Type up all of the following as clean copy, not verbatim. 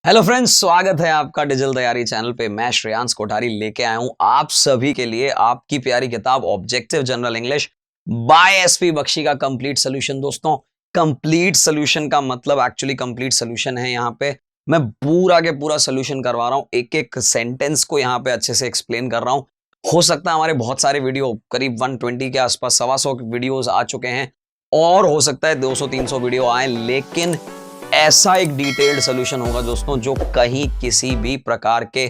Hello friends, स्वागत है आपका डिजिटल तैयारी चैनल पे। मैं श्रेयांश कोठारी लेके आया हूं आप सभी के लिए आपकी प्यारी किताब Objective General English by SP Bakshi का कंप्लीट सोल्यूशन। दोस्तों, कंप्लीट सोल्यूशन का मतलब एक्चुअली कंप्लीट सोल्यूशन है। यहाँ पे मैं पूरा के पूरा सोल्यूशन करवा रहा हूँ, एक एक सेंटेंस को यहाँ पे अच्छे से एक्सप्लेन कर रहा हूँ। हो सकता है हमारे बहुत सारे वीडियो करीब 120 के आसपास 125 वीडियोज आ चुके हैं और हो सकता है 200-300 वीडियो आए, लेकिन ऐसा एक डिटेल्ड सोल्यूशन होगा दोस्तों जो कहीं किसी भी प्रकार के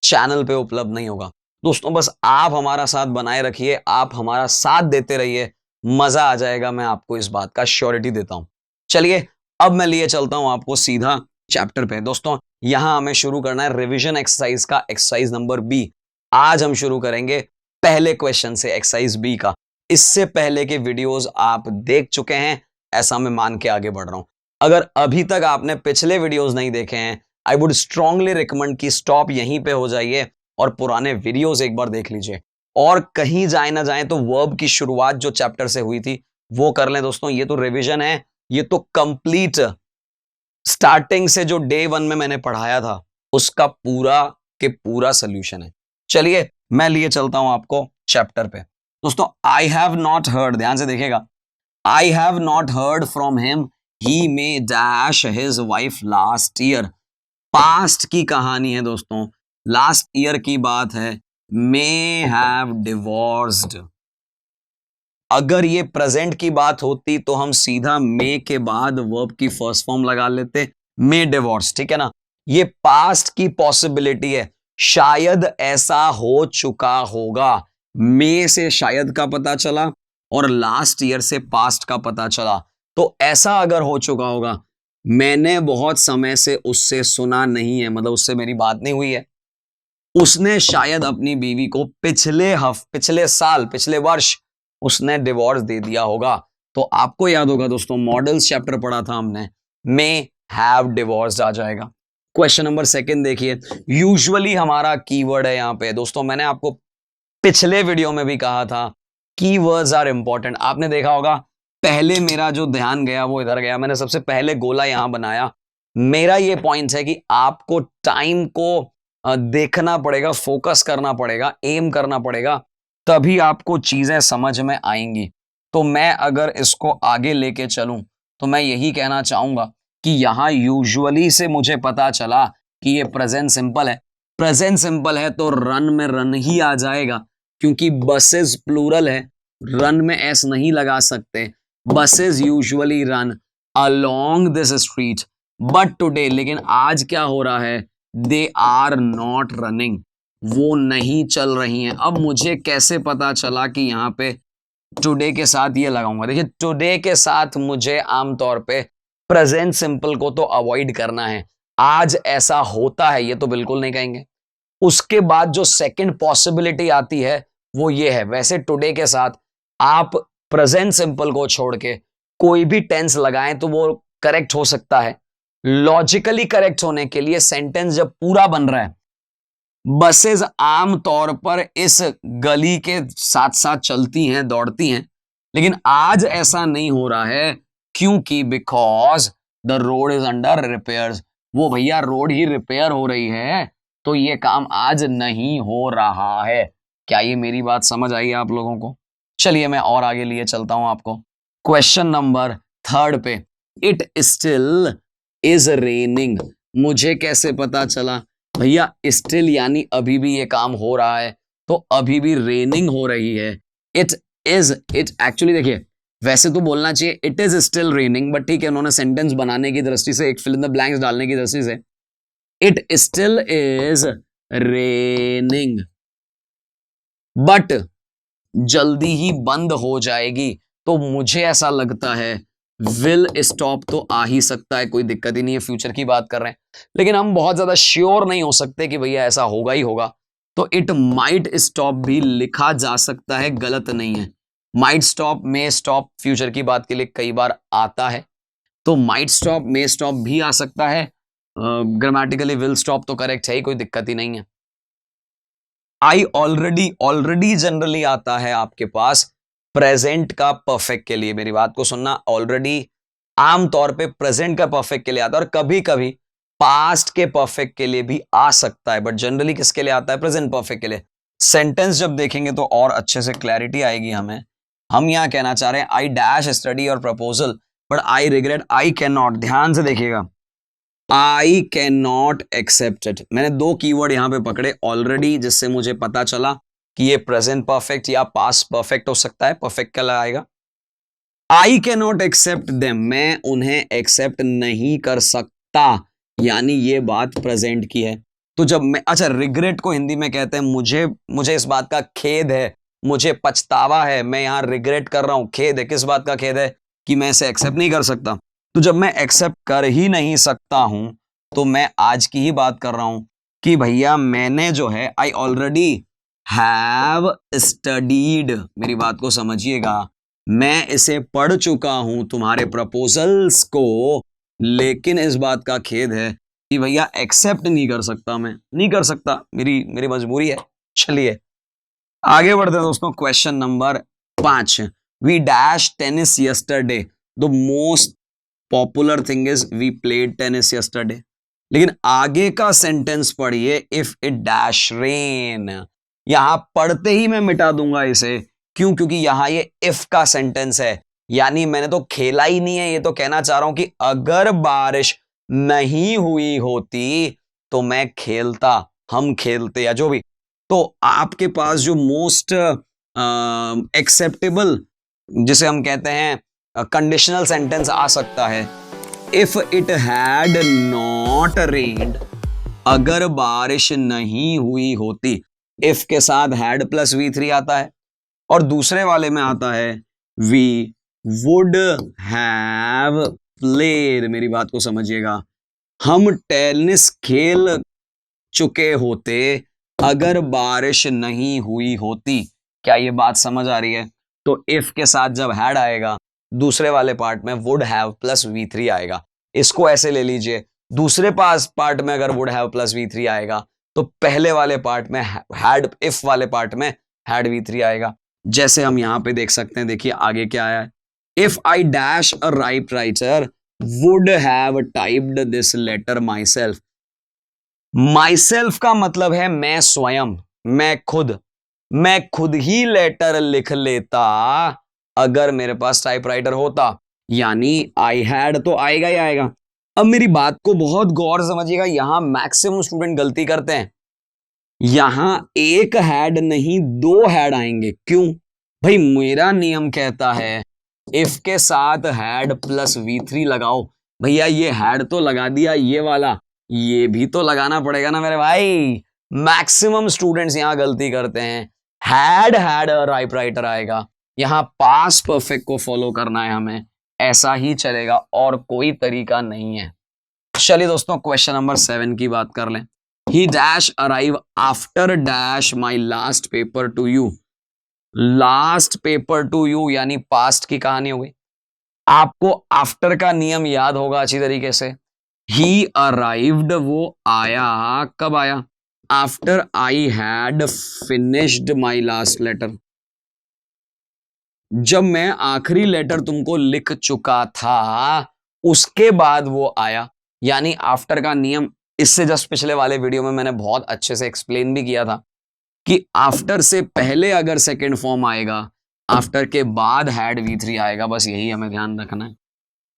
चैनल पे उपलब्ध नहीं होगा। दोस्तों, बस आप हमारा साथ बनाए रखिए, आप हमारा साथ देते रहिए, मजा आ जाएगा। मैं आपको इस बात का श्योरिटी देता हूं। चलिए, अब मैं लिए चलता हूं आपको सीधा चैप्टर पे। दोस्तों, यहां हमें शुरू करना है रिवीजन एक्सरसाइज का, एक्सरसाइज नंबर बी। आज हम शुरू करेंगे पहले क्वेश्चन से, एक्सरसाइज बी का। इससे पहले के वीडियोस आप देख चुके हैं, ऐसा मैं मान के आगे बढ़ रहा हूं। अगर अभी तक आपने पिछले वीडियोस नहीं देखे हैं, आई वुड स्ट्रांगली रिकमेंड कि स्टॉप यहीं पे हो जाइए और पुराने वीडियोस एक बार देख लीजिए। और कहीं जाए ना जाए तो वर्ब की शुरुआत जो चैप्टर से हुई थी वो कर लें। दोस्तों, ये तो रिवीजन है, ये तो कंप्लीट स्टार्टिंग से जो डे 1 में मैंने पढ़ाया था उसका पूरा के पूरा सोल्यूशन है। चलिए, मैं लिए चलता हूं आपको चैप्टर पे। दोस्तों, आई हैव नॉट हर्ड, ध्यान से देखिएगा, I have not heard from him, he may dash his wife last year। Past की कहानी है दोस्तों, लास्ट ईयर की बात है। may have divorced। अगर ये प्रेजेंट की बात होती तो हम सीधा may के बाद वर्ब की फर्स्ट फॉर्म लगा लेते, may divorce, ठीक है ना। ये पास्ट की पॉसिबिलिटी है, शायद ऐसा हो चुका होगा। may से शायद का पता चला और लास्ट ईयर से पास्ट का पता चला, तो ऐसा अगर हो चुका होगा। मैंने बहुत समय से उससे सुना नहीं है, मतलब उससे मेरी बात नहीं हुई है। उसने शायद अपनी बीवी को पिछले साल, पिछले वर्ष उसने डिवोर्स दे दिया होगा। तो आपको याद होगा दोस्तों, मॉडल्स चैप्टर पढ़ा था हमने, मे हैव डिवोर्स्ड आ जाएगा। क्वेश्चन नंबर सेकंड देखिए, यूजुअली हमारा कीवर्ड है यहाँ पे। दोस्तों, मैंने आपको पिछले वीडियो में भी कहा था कीवर्ड्स आर इंपॉर्टेंट। आपने देखा होगा, पहले मेरा जो ध्यान गया वो इधर गया, मैंने सबसे पहले गोला यहां बनाया। मेरा ये पॉइंट है कि आपको टाइम को देखना पड़ेगा, फोकस करना पड़ेगा, एम करना पड़ेगा, तभी आपको चीजें समझ में आएंगी। तो मैं अगर इसको आगे लेके चलूं तो मैं यही कहना चाहूंगा कि यहां यूजुअली से मुझे पता चला कि ये प्रेजेंट सिंपल है। प्रेजेंट सिंपल है तो रन में रन ही आ जाएगा, क्योंकि बसेस प्लूरल है, रन में एस नहीं लगा सकते। Buses usually run along this street, but today, लेकिन आज क्या हो रहा है, they are not running, वो नहीं चल रही हैं। अब मुझे कैसे पता चला कि यहाँ पे टुडे के साथ ये लगाऊंगा? देखिए, टुडे के साथ मुझे आमतौर पे प्रेजेंट सिंपल को तो अवॉइड करना है। आज ऐसा होता है ये तो बिल्कुल नहीं कहेंगे। उसके बाद जो सेकंड पॉसिबिलिटी आती है वो ये है, वैसे टुडे के साथ आप प्रेजेंट सिंपल को छोड़ के कोई भी टेंस लगाएं तो वो करेक्ट हो सकता है। लॉजिकली करेक्ट होने के लिए सेंटेंस जब पूरा बन रहा है, बसेस आम तौर पर इस गली के साथ साथ चलती हैं, दौड़ती हैं, लेकिन आज ऐसा नहीं हो रहा है, क्योंकि because the road is under repairs. वो भैया रोड ही रिपेयर हो रही है, तो ये काम आज नहीं हो रहा है। क्या ये मेरी बात समझ आई आप लोगों को? चलिए, मैं और आगे लिए चलता हूं आपको। क्वेश्चन नंबर थर्ड पे, इट स्टिल इज रेनिंग। मुझे कैसे पता चला? भैया, स्टिल यानी अभी भी ये काम हो रहा है, तो अभी भी रेनिंग हो रही है। इट एक्चुअली देखिए, वैसे तो बोलना चाहिए it is still raining, but ठीक है, उन्होंने सेंटेंस बनाने की दृष्टि से, एक फिल इन द ब्लैंक्स डालने की दृष्टि से, it still is raining but जल्दी ही बंद हो जाएगी। तो मुझे ऐसा लगता है विल स्टॉप तो आ ही सकता है, कोई दिक्कत ही नहीं है, फ्यूचर की बात कर रहे हैं, लेकिन हम बहुत ज्यादा श्योर नहीं हो सकते कि भैया ऐसा होगा ही होगा। तो इट माइट स्टॉप भी लिखा जा सकता है, गलत नहीं है। Might stop, may stop future की बात के लिए कई बार आता है, तो माइट स्टॉप, मे स्टॉप भी आ सकता है। ग्रामेटिकली विल स्टॉप तो करेक्ट है ही, कोई दिक्कत ही नहीं है। आई ऑलरेडी जनरली आता है आपके पास प्रेजेंट का परफेक्ट के लिए। मेरी बात को सुनना, ऑलरेडी आमतौर पे प्रेजेंट का परफेक्ट के लिए आता है, और कभी कभी पास्ट के परफेक्ट के लिए भी आ सकता है, बट जनरली किसके लिए आता है? प्रेजेंट परफेक्ट के लिए। सेंटेंस जब देखेंगे तो और अच्छे से क्लैरिटी आएगी हमें। हम यहां कहना चाह रहे हैं आई डैश स्टडी और proposal but I regret, I can not, ध्यान से देखिएगा, I can not accept it. मैंने दो कीवर्ड यहां पे पकड़े ऑलरेडी, जिससे मुझे पता चला कि ये प्रेजेंट परफेक्ट या पास्ट परफेक्ट हो सकता है। परफेक्ट क्या आएगा? I can not accept them, मैं उन्हें एक्सेप्ट नहीं कर सकता, यानी ये बात प्रेजेंट की है। तो जब मैं, अच्छा, रिग्रेट को हिंदी में कहते हैं मुझे इस बात का खेद है, मुझे पछतावा है, मैं यहां रिग्रेट कर रहा हूं, खेद है। किस बात का खेद है? कि मैं इसे एक्सेप्ट नहीं कर सकता। तो जब मैं एक्सेप्ट कर ही नहीं सकता हूं तो मैं आज की ही बात कर रहा हूं कि भैया मैंने जो है आई ऑलरेडी हैव स्टडीड, मेरी बात को समझिएगा, मैं इसे पढ़ चुका हूं तुम्हारे प्रपोजल्स को, लेकिन इस बात का खेद है कि भैया एक्सेप्ट नहीं कर सकता, मैं नहीं कर सकता, मेरी मजबूरी है। चलिए आगे बढ़ते हैं दोस्तों। Question number 5, we dash tennis yesterday, the most popular thing is we played tennis yesterday. लेकिन आगे का सेंटेंस पढ़िए, इफ इट डैश रेन। यहां पढ़ते ही मैं मिटा दूंगा इसे, क्यों? क्योंकि यहां ये इफ का सेंटेंस है, यानी मैंने तो खेला ही नहीं है, ये तो कहना चाह रहा हूं कि अगर बारिश नहीं हुई होती तो मैं खेलता, हम खेलते, या जो भी। तो आपके पास जो मोस्ट एक्सेप्टेबल जिसे हम कहते हैं कंडीशनल सेंटेंस आ सकता है, इफ इट हैड नॉट रेन्ड, अगर बारिश नहीं हुई होती। इफ के साथ हैड प्लस V3 आता है, और दूसरे वाले में आता है वी वुड हैव प्लेड। मेरी बात को समझिएगा, हम टेनिस खेल चुके होते अगर बारिश नहीं हुई होती। क्या ये बात समझ आ रही है? तो इफ के साथ जब हैड आएगा, दूसरे वाले पार्ट में वुड हैव प्लस V3 आएगा। इसको ऐसे ले लीजिए, दूसरे पार्ट में अगर वुड हैव प्लस V3 आएगा तो पहले वाले पार्ट में हैड, इफ वाले पार्ट में हैड V3 आएगा। जैसे हम यहां पे देख सकते हैं, देखिए आगे क्या आया है, if I dash a writer would have typed this letter my self. My self का मतलब है मैं स्वयं, मैं खुद ही लेटर लिख लेता अगर मेरे पास टाइपराइटर होता, यानी आई हैड तो आएगा ही आएगा। अब मेरी बात को बहुत गौर समझिएगा, यहां मैक्सिमम स्टूडेंट गलती करते हैं, यहां एक हैड नहीं दो हैड आएंगे। क्यों भाई? मेरा नियम कहता है इफ के साथ हैड प्लस V3 लगाओ। भैया ये हैड तो लगा दिया, ये वाला ये भी तो लगाना पड़ेगा ना मेरे भाई। मैक्सिमम स्टूडेंट्स यहां गलती करते हैं, हैड टाइपराइटर आएगा। यहां पास परफेक्ट को फॉलो करना है हमें, ऐसा ही चलेगा और कोई तरीका नहीं है। चलिए दोस्तों क्वेश्चन नंबर 7 की बात कर लें। ही dash arrive after dash my last paper two you. Last paper two you यानी पास्ट की कहानी हो गई। आपको आफ्टर का नियम याद होगा अच्छी तरीके से। ही अराइव्ड, वो आया, कब आया? After I had finished my last letter, जब मैं आखिरी लेटर तुमको लिख चुका था उसके बाद वो आया। यानी आफ्टर का नियम, इससे जस्ट पिछले वाले वीडियो में मैंने बहुत अच्छे से एक्सप्लेन भी किया था कि आफ्टर से पहले अगर सेकेंड फॉर्म आएगा, आफ्टर के बाद हैड V3 आएगा, बस यही हमें ध्यान रखना है।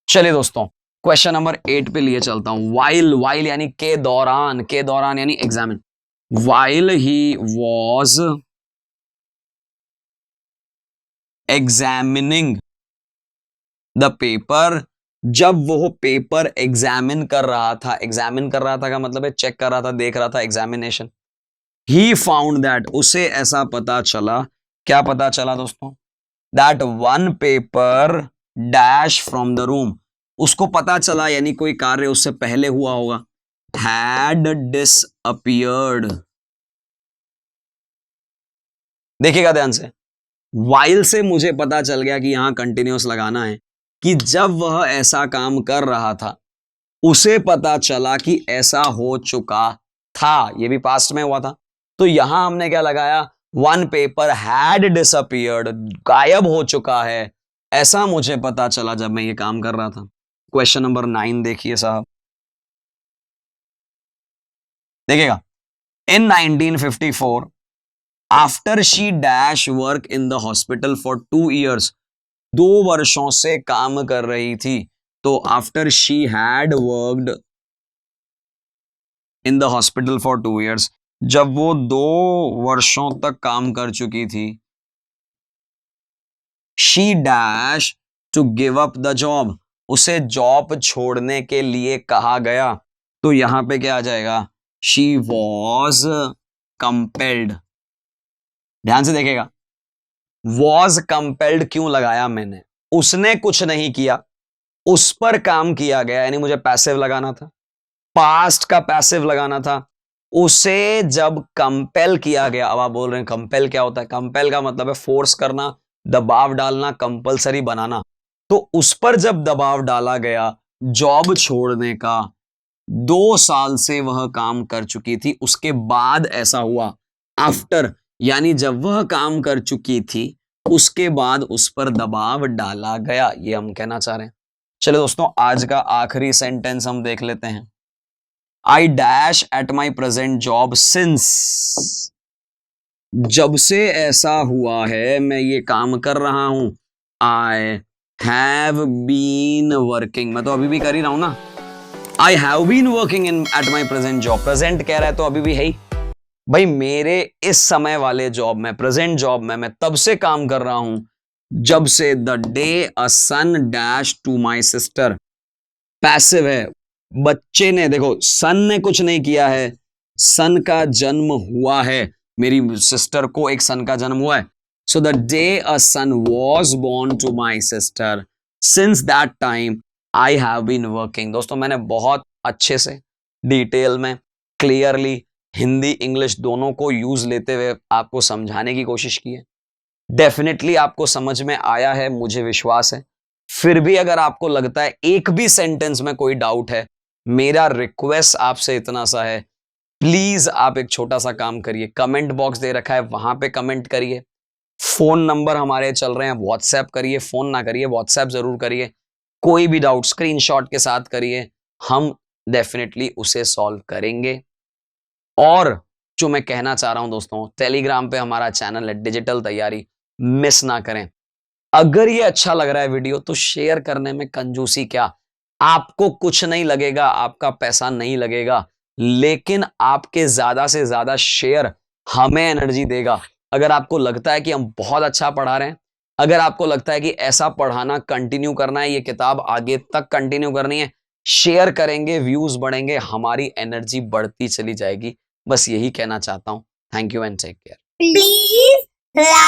चलिए दोस्तों क्वेश्चन नंबर 8 पे लिए चलता हूं। वाइल यानी के दौरान यानी examine. While he was examining the paper, जब वो पेपर एग्जामिन कर रहा था। एग्जामिन कर रहा था का मतलब है चेक कर रहा था, देख रहा था, एग्जामिनेशन। ही फाउंड दैट, उसे ऐसा पता चला, क्या पता चला दोस्तों? That one paper dash from the room, उसको पता चला यानी कोई कार्य उससे पहले हुआ होगा, हैड डिसअपियर्ड। देखिएगा ध्यान से, वाइल से मुझे पता चल गया कि यहां कंटिन्यूस लगाना है कि जब वह ऐसा काम कर रहा था उसे पता चला कि ऐसा हो चुका था, ये भी पास्ट में हुआ था। तो यहां हमने क्या लगाया? वन पेपर हैड डिसअपियर्ड, गायब हो चुका है, ऐसा मुझे पता चला जब मैं ये काम कर रहा था। क्वेश्चन नंबर 9 देखिए साहब। देखिएगा, इन 1954 after she dash work in the hospital for 2 years, 2 वर्षों से काम कर रही थी। तो after she had worked in the hospital for 2 years, जब वो 2 वर्षों तक काम कर चुकी थी, she dash to give up the job, उसे जॉब छोड़ने के लिए कहा गया। तो यहां पे क्या आ जाएगा, शी वॉज कंपेल्ड। ध्यान से देखेगा, वॉज कंपेल्ड क्यों लगाया मैंने, उसने कुछ नहीं किया, उस पर काम किया गया, यानी मुझे पैसिव लगाना था, पास्ट का पैसिव लगाना था। उसे जब कंपेल किया गया, अब आप बोल रहे हैं कंपेल क्या होता है, कंपेल का मतलब है फोर्स करना, दबाव डालना, कंपलसरी बनाना। तो उस पर जब दबाव डाला गया जॉब छोड़ने का, 2 साल से वह काम कर चुकी थी, उसके बाद ऐसा हुआ, आफ्टर यानी जब वह काम कर चुकी थी उसके बाद उस पर दबाव डाला गया, ये हम कहना चाह रहे हैं। चलो दोस्तों, आज का आखिरी सेंटेंस हम देख लेते हैं। I dash at my present job since, जब से ऐसा हुआ है मैं ये काम कर रहा हूं। आई हैव बीन वर्किंग, मैं तो अभी भी कर ही रहा हूं ना। I have been working in at my present job, present कह रहा है तो अभी भी है ही भाई, मेरे इस समय वाले जॉब में, प्रेजेंट जॉब में मैं तब से काम कर रहा हूं जब से the day a son dash to my sister, passive है, बच्चे ने, देखो सन ने कुछ नहीं किया है, सन का जन्म हुआ है, मेरी सिस्टर को एक सन का जन्म हुआ है। So the day a son was born to my sister, since that time I have been working. दोस्तों, मैंने बहुत अच्छे से डिटेल में क्लियरली हिंदी इंग्लिश दोनों को यूज लेते हुए आपको समझाने की कोशिश की है। डेफिनेटली आपको समझ में आया है, मुझे विश्वास है। फिर भी अगर आपको लगता है एक भी सेंटेंस में कोई डाउट है, मेरा रिक्वेस्ट आपसे इतना सा है, प्लीज आप एक छोटा सा काम करिए, कमेंट बॉक्स दे रखा है वहां पे कमेंट करिए। फोन नंबर हमारे चल रहे हैं, व्हाट्सएप करिए, फोन ना करिए, व्हाट्सएप जरूर करिए। कोई भी डाउट स्क्रीनशॉट के साथ करिए, हम डेफिनेटली उसे सॉल्व करेंगे। और जो मैं कहना चाह रहा हूं दोस्तों, टेलीग्राम पे हमारा चैनल है डिजिटल तैयारी, मिस ना करें। अगर ये अच्छा लग रहा है वीडियो तो शेयर करने में कंजूसी क्या, आपको कुछ नहीं लगेगा, आपका पैसा नहीं लगेगा, लेकिन आपके ज्यादा से ज्यादा शेयर हमें एनर्जी देगा। अगर आपको लगता है कि हम बहुत अच्छा पढ़ा रहे हैं, अगर आपको लगता है कि ऐसा पढ़ाना कंटिन्यू करना है, ये किताब आगे तक कंटिन्यू करनी है, शेयर करेंगे, व्यूज बढ़ेंगे, हमारी एनर्जी बढ़ती चली जाएगी। बस यही कहना चाहता हूं। Thank you and take care. Please like